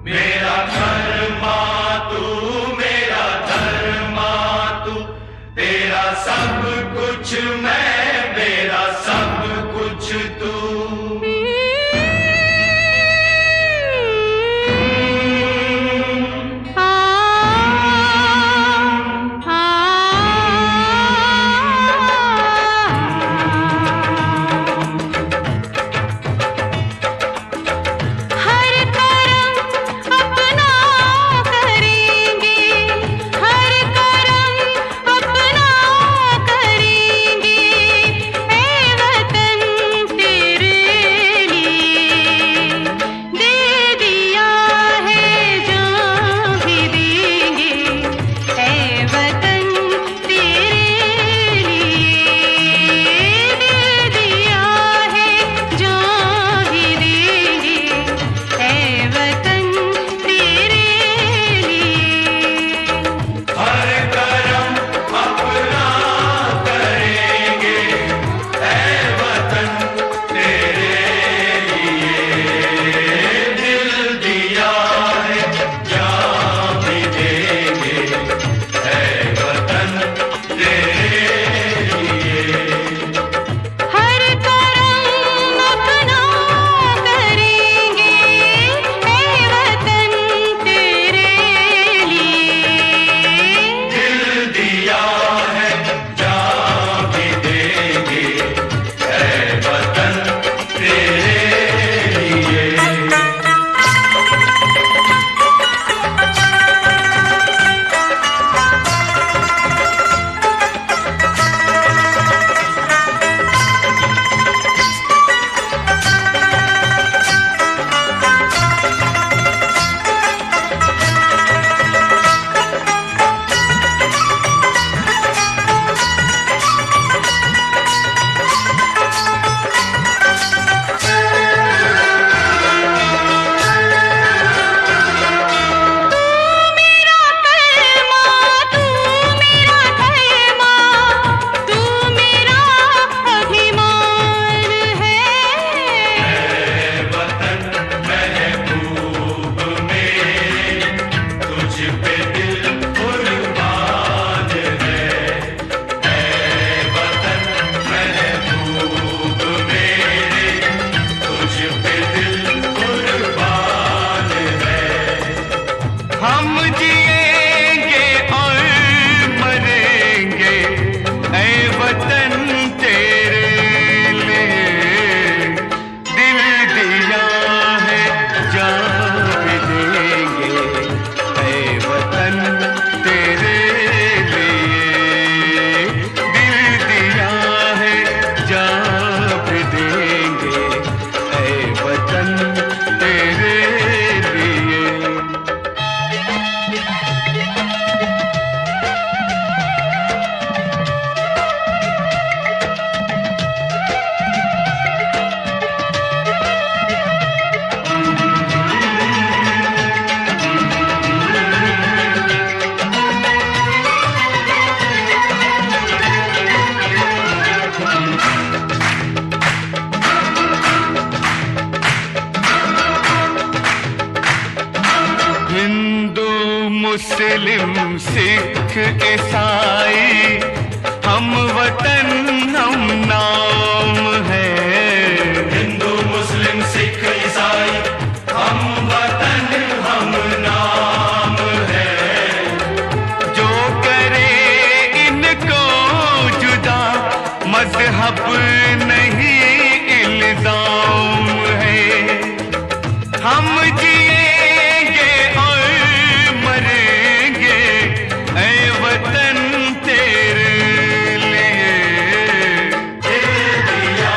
मेरा धर्मा तू, मेरा धर्मा तू, तेरा सब कुछ मैं, मेरा सब कुछ तू। मुस्लिम सिख ईसाई हम वतन हम नाम है। हिंदू मुस्लिम सिख ईसाई हम वतन हम नाम है। जो करे इनको जुदा मजहब नहीं इल्जाम है। हम जिएंगे और मरेंगे ऐ वतन तेरे लिए। दे दिया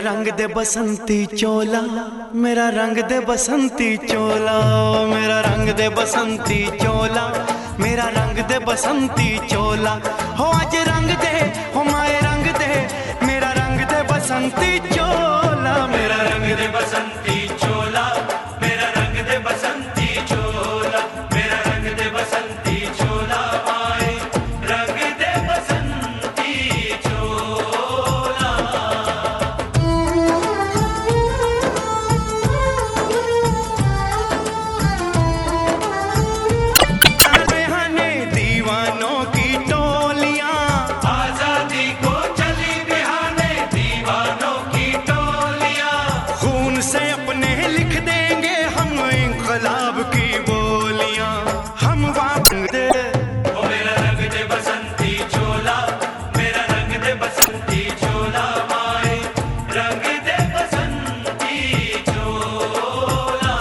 रंग दे बसंती चोला, मेरा रंग दे बसंती चोला, मेरा रंग दे बसंती चोला, मेरा रंग दे बसंती चोला। हो आज रंग दे, हो माए रंग दे, मेरा रंग दे बसंती चोला, मेरा रंग दे बसंती चोला, मेरा रंग दे बसंती चोला, मेरा रंग दे बसंती चोला, माए रंग दे बसंती चोला। बिहाने दीवानों की टोलियां, आजादी को चली बिहाने दीवानों की टोलियां, खून से अपने लिख देंगे हम इंकलाब की बोलियां। हम वापस दे, ओ मेरा रंग दे बसंती चोला, मेरा रंग दे बसंती चोला, माए रंग दे बसंती चोला।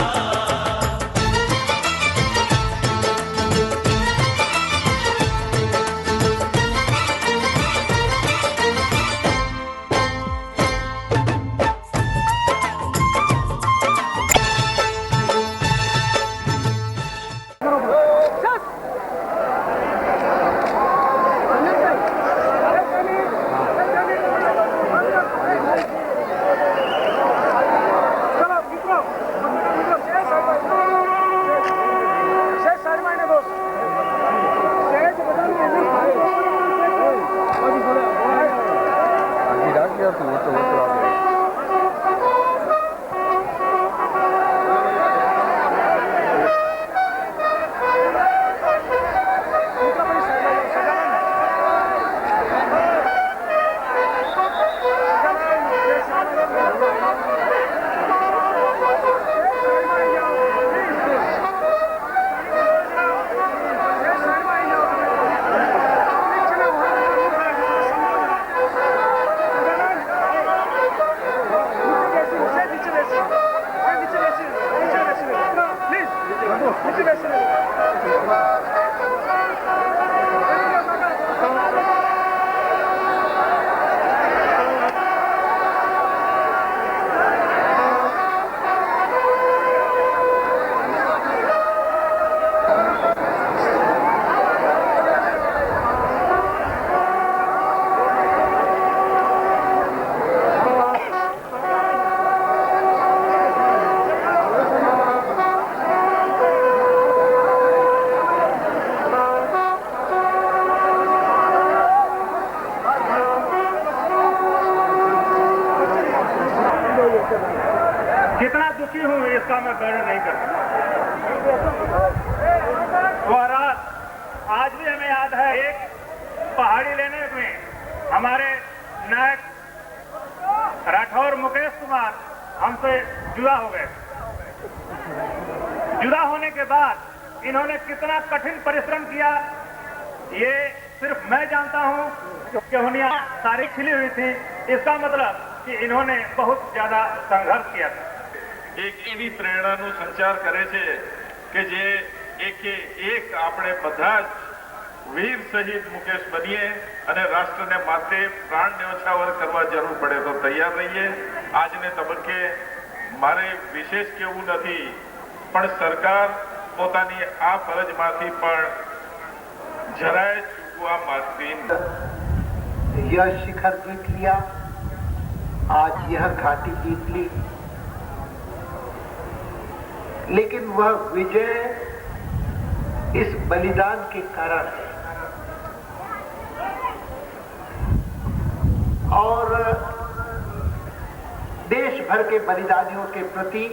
कितना दुखी हूँ इसका मैं वर्णन नहीं कर सकता। वह रात आज भी हमें याद है। एक पहाड़ी लेने में हमारे नायक राठौर मुकेश कुमार हमसे जुदा हो गए। जुदा होने के बाद इन्होंने कितना कठिन परिश्रम किया ये सिर्फ मैं जानता हूँ। केहुनिया सारी खिली हुई थी, इसका मतलब कि इन्होंने बहुत ज्यादा संघर्ष किया था। એક એવી પ્રેરણાનું સંચાર કરે છે કે જે એકે એક આપણે બધા જ વીર શહીદ મુકેશ બનીએ અને રાષ્ટ્રને માટે પ્રાણ ન્યોછાવર કરવા જરૂર પડે તો તૈયાર રહીએ। આજને તબક્કે મારે વિશેષ કહેવું નથી, પણ સરકાર પોતાની આ ફરજમાંથી પણ જરાય ચૂકવા માંગતી નથી। यह शिखर जीत लिया, आज यह घाटी जीत ली, लेकिन वह विजय इस बलिदान के कारण है। और देश भर के बलिदानियों के प्रति,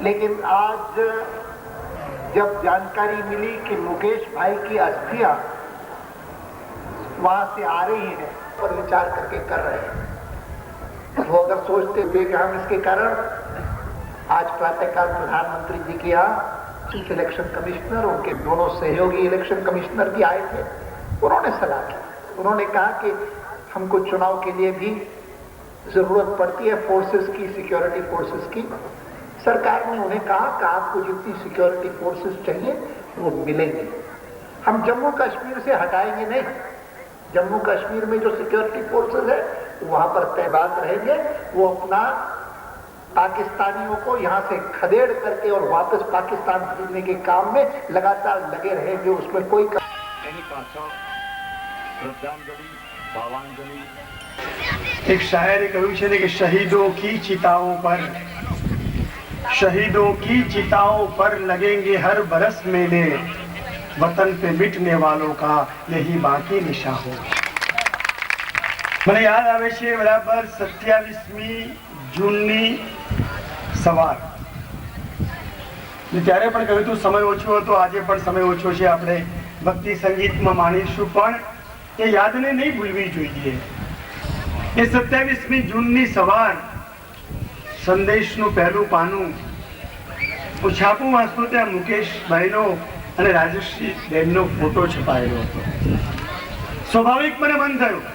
लेकिन आज जब जानकारी मिली कि मुकेश भाई की अस्थियां वहां से आ रही हैं, पर विचार करके कर रहे हैं। वो अगर सोचते हुए कि हम इसके कारण आज प्रातःकाल प्रधानमंत्री जी के यहाँ चीफ इलेक्शन कमिश्नर, उनके दोनों सहयोगी इलेक्शन कमिश्नर भी आए थे, उन्होंने सलाह की। उन्होंने कहा कि हमको चुनाव के लिए भी जरूरत पड़ती है फोर्सेस की, सिक्योरिटी फोर्सेस की। सरकार ने उन्हें कहा कि आपको जितनी सिक्योरिटी फोर्सेस चाहिए वो मिलेंगे। हम जम्मू कश्मीर से हटाएंगे नहीं, जम्मू कश्मीर में जो सिक्योरिटी फोर्सेस है वहां पर तैनात रहेंगे। वो अपना पाकिस्तानियों को यहाँ से खदेड़ करके और वापस पाकिस्तान भेजने के काम में लगातार लगे रहेंगे। उसमें कोई एक शायरे કહ્યું છે કે शहीदों की चिताओं पर लगेंगे हर बरस मेले, वतन पे मिटने वालों का यही बाकी निशा हो। મને યાદ આવે છે બરાબર 27મી જૂનની સવાર, ત્યારે પણ કહ્યું હતું સમય ઓછો હતો, આજે પણ સમય ઓછો છે, આપણે ભક્તિ સંગીતમાં માણીશું, પણ એ યાદને નહીં ભૂલવી જોઈએ। એ 27મી જૂનની સવાર, સંદેશનું પહેલું પાનું હું છાપું વાંચતો ત્યાં મુકેશભાઈનો અને રાજશ્રી બેનનો ફોટો છપાયેલો હતો। સ્વાભાવિક મને મન થયું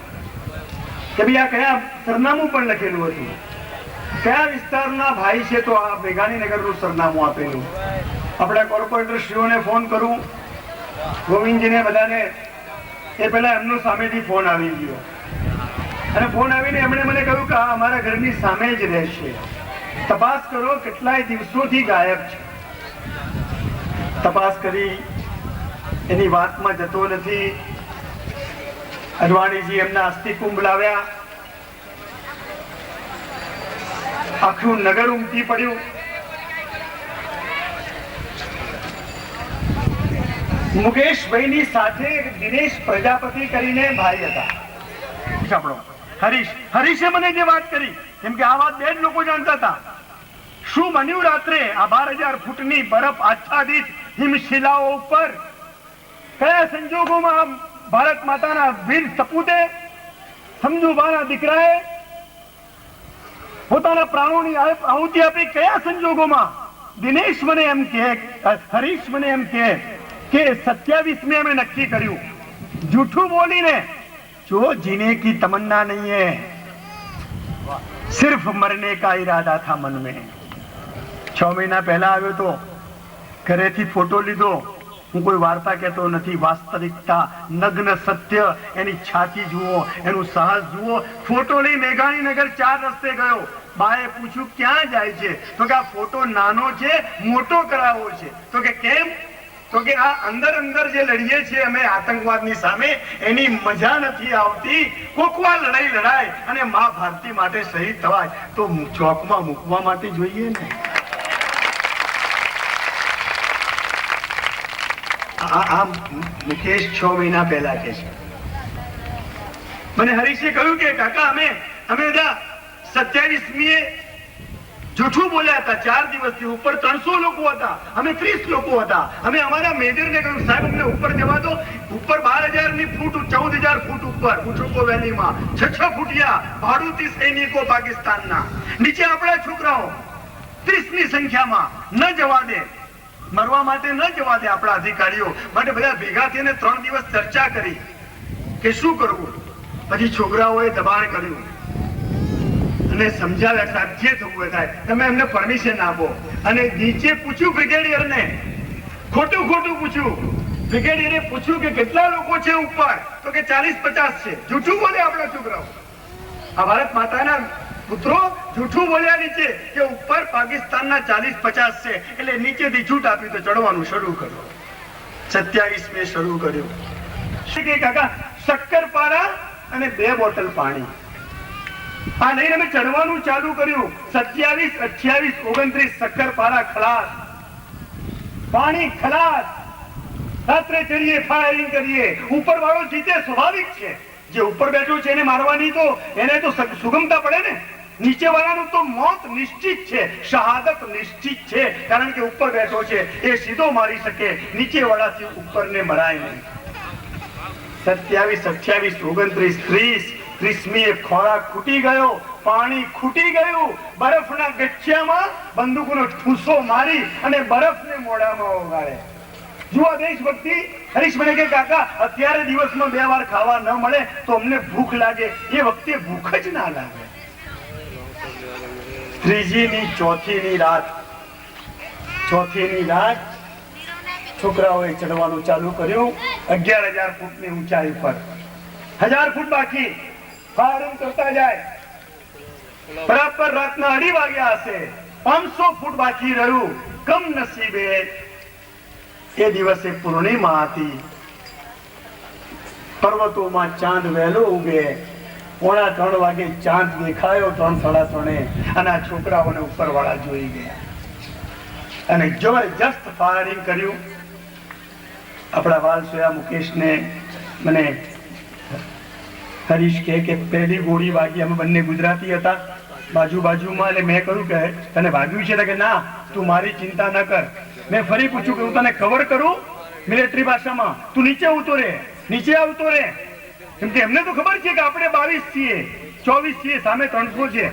કે ભાઈ આ કયા સરનામું પણ લખેલું હતું, કયા વિસ્તારના ભાઈ છે, તો આ મેઘાણીનગરનું સરનામું આપેલું। આપણા કોર્પોરેટર શ્રીઓને ફોન કરું, ગોવિંદજીને બધાને, એ પહેલા એમનો સામેથી ફોન આવી ગયો અને ફોન આવીને એમણે મને કહ્યું કે આ અમારા ઘરની સામે જ રહેશે, તપાસ કરો, કેટલાય દિવસોથી ગાયબ છે। તપાસ કરી, એની વાતમાં જતો નથી। અડવાણીજી એમના અસ્થિ કુંભ લાવ્યા, આખું નગર ઉમટી પડ્યું। મુકેશભાઈની સાથે દિનેશ પ્રજાપતિ કરીને ભાઈ હતા, સાંભળો, હરીશે મને જે વાત કરી, કેમ કે આ વાત બે જ લોકો જાણતા હતા। શું બન્યું રાત્રે આ 12,000 ફૂટની બરફ આચ્છાદિત હિમશિલાઓ ઉપર, કયા સંજોગોમાં ભારત માતાના વીર સપૂતે, સમજુબાના દીકરાએ પોતાના પ્રાણોની આહુતિ આપી, કયા સંજોગોમાં? દિનેશ મને એમ કહે, હરીશ મને એમ કહે કે 27મી અમે નક્કી કર્યું, જૂઠું બોલીને, जो जीने की तमन्ना नहीं है, सिर्फ मरने का इरादा था मन में। 6 મહિના પહેલા આવ્યો તો ઘરેથી ફોટો લીધો, હું કોઈ વાર્તા કહેતો નથી, વાસ્તવિકતા, નગ્ન સત્ય, એની છાતી જુઓ, એનું સાહસ જુઓ। ફોટો લઈ મેઘાણીનગર 4 રસ્તે ગયો, બાએ પૂછ્યું ક્યાં જાય છે, તો કે આ ફોટો નાનો છે, મોટો કરાવવો છે। તો કે કેમ? તો કે આ અંદર જે લડીએ છીએ અમે આતંકવાદની સામે, એની મજા નથી આવતી। કોકવા લડાઈ લડાય અને મા ભારતી માટે શહીદ થવાય તો ચોકમાં મૂકવા માટે જોઈએ ને। આ મુકેશ 6 મહિના પહેલા કે છે। મને હરીશે કહ્યું કે કાકા અમે બધા 27મીએ જૂઠું બોલ્યા હતા, 4 દિવસથી ઉપર 300 લોકો હતા, અમે 30 લોકો હતા। અમે અમારા મેજરને કહ્યું સાહેબ અમને ઉપર જવા દો, ઉપર 12,000 ફૂટ 14,000 ફૂટ ઉપર ઉચુકો વેલીમાં 6 ફૂટિયા ભાડુતી સૈનિકો પાકિસ્તાનના, નીચે આપણા છોકરાઓ 30ની સંખ્યામાં, ન જવા દે, મરવા માટે ન જવા દે આપણા અધિકારીઓ માટે। બધા ભેગા થઈને 3 દિવસ ચર્ચા કરી કે શું કરવું। પછી છોકરાઓએ દબાણ કર્યું અને સમજાવ્યા સાહેબ જે થવું એ થાય, તમે એમને પરમિશન આપો। અને નીચે પૂછ્યું બ્રિગેડિયરને, ખોટું પૂછ્યું, બ્રિગેડિયરે પૂછ્યું કે કેટલા લોકો છે ઉપર, તો કે 40-50 છે। જૂઠું બોલે આપણા છોકરાઓ, આ ભારત માતાના પુત્રો જૂઠું બોલ્યા નીચે કે ઉપર પાકિસ્તાનના 40-50 છે, એટલે નીચેથી છૂટ આપી તો ચડવાનું શરૂ કર્યું। 27મે શરૂ કર્યું કે કાકા શક્કરપારા અને 2 બોટલ પાણી, આ લઈને અમે ચડવાનું ચાલુ કર્યું। 27, 28, 29 શક્કરપારા ખલાસ, પાણી ખલાસ, રાત્રે ચડીએ, ફાયરિંગ કરીએ। ઉપર વાળો જીતે, સ્વાભાવિક છે, જે ઉપર બેઠો છે એને મારવાની તો એને તો સુગમતા પડે ને, નીચે વાળાનું તો મોત નિશ્ચિત છે, શહાદત નિશ્ચિત છે, કારણ કે ઉપર બેઠો છે એ સીધો મારી શકે, નીચે વાળાથી ઉપરને મરાય નહીં। 27, 28, 29, 30મીએ ખોરાક ખૂટી ગયો, પાણી ખૂટી ગયું, બરફના ગચ્છિયામાં બંદૂકનો ઠૂસો મારી અને બરફને મોઢામાં ઓગાળે। જુઓ દેશભક્તિ। હરીશ મને કે કાકા અત્યારે દિવસમાં 2 વાર ખાવા ન મળે તો અમને ભૂખ લાગે, એ વખતે ભૂખ જ ના લાગે। 3જી, 4થીની રાત છોકરાઓએ ચડવાનું ચાલુ કર્યું 11,000 ફૂટની ઊંચાઈ પર। 1000 ફૂટ બાકી ફાયરિંગ કરતા જાય. બરાબર રાતના 2:30 વાગ્યા હશે. 500 ફૂટ બાકી રહ્યું. કમનસીબે એ દિવસે પૂર્ણિમા હતી. પર્વતોમાં ચાંદ વહેલો ઉગે. 2:45 વાગે ચાંદ દેખાયો 3:30 અને આ છોકરાઓને ઉપરવાળા જોઈ ગયા અને જબરજસ્ત ફાયરિંગ કર્યું. આપણા વાલસોયા મુકેશને મને હરીશ કે પહેલી ગોળી વાગી. અમે બંને ગુજરાતી હતા, બાજુમાં. એટલે મેં કહ્યું કે તને વાગ્યું છે? કે ના, તું મારી ચિંતા ન કર. મેં ફરી પૂછ્યું કે હું તને કવર કરું મિલિટરી ભાષામાં? તું નીચે આવતો રે. કેમ કે એમને તો ખબર છે કે આપણે 22 છીએ, 24 છીએ, સામે 300 છે,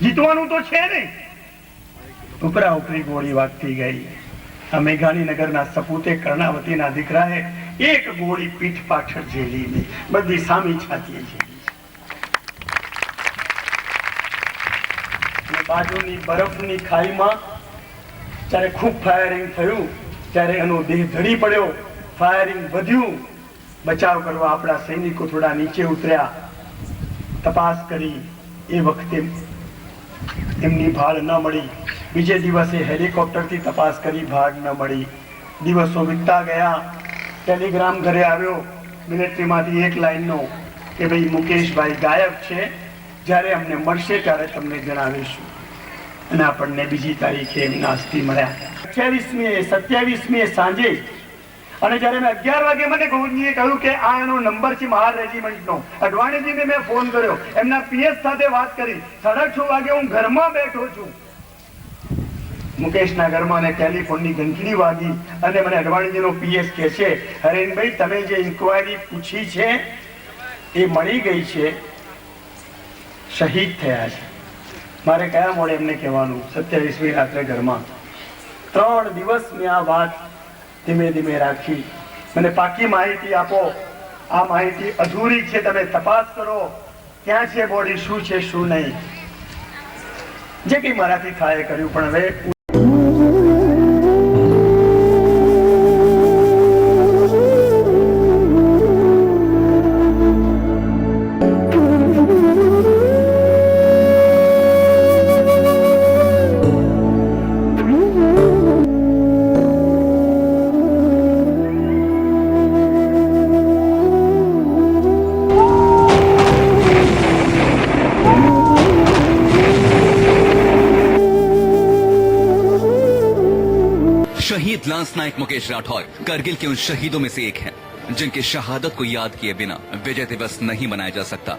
જીતવાનું તો છે નહીં. ઉપરા ઉપરી ગોળી વાગતી ગઈ. આ મેઘાણીનગરના સપૂતે કર્ણાવતીના દીકરાએ એક ગોળી પીઠ પાછળ ઝેલી, બધી સામી છાતીએ ઝેલી. બાજુની બરફની ખાઈમાં જ્યારે ખૂબ ફાયરિંગ થયું ત્યારે એનો દેહ ધડી પડ્યો. ફાયરિંગ વધ્યું. બચાવ કરવા આપણા સૈનિકો થોડા નીચે ઉતર્યા, તપાસ કરી. એ વખતે એમની ભાળ ન મળી. બીજે દિવસે હેલિકોપ્ટરથી તપાસ કરી, ભાગ ન મળી. દિવસો વીતતા ગયા. ટેલિગ્રામ ઘરે આવ્યો મિલિટરીમાંથી એક લાઈનનો કે ભાઈ મુકેશભાઈ ગાયબ છે, જ્યારે અમને મળશે ત્યારે તમને જણાવીશું. અને આપણને બીજી તારીખે એમના અસ્થિ મળ્યા. 27મી સાંજે. અને જ્યારે મેં 11 વાગે મને ગોવિંદજીએ કહ્યું કે આ એનો નંબર છે મહાર રેજિમેન્ટનો. અડવાણીજીને મેં ફોન કર્યો, એમના પીએસ સાથે વાત કરી. 6:30 વાગે હું ઘરમાં બેઠો છું. મુકેશના ઘરમાં અને ટેલિફોનની ઘંટડી વાગી અને મને અડવાણીજીનો પીએસ કહે છે, હરેનભાઈ તમે જે ઇન્કવાયરી પૂછી છે એ મળી ગઈ છે, શહીદ થયા છે. મારે કયા મોડે એમને કહેવાનું? 27મી રાત્રે ઘરમાં. 3 દિવસ મેં આ વાત ધીમે ધીમે રાખી. મને પાકી માહિતી આપો, આ માહિતી અધૂરી છે, તમે તપાસ કરો, ક્યાં છે બોડી, શું છે શું નહીં. જે કંઈ મારાથી થાય કર્યું. પણ હવે शहीद लांस नायक मुकेश राठौर करगिल के उन शहीदों में से एक हैं जिनकी शहादत को याद किए बिना विजय दिवस नहीं मनाया जा सकता.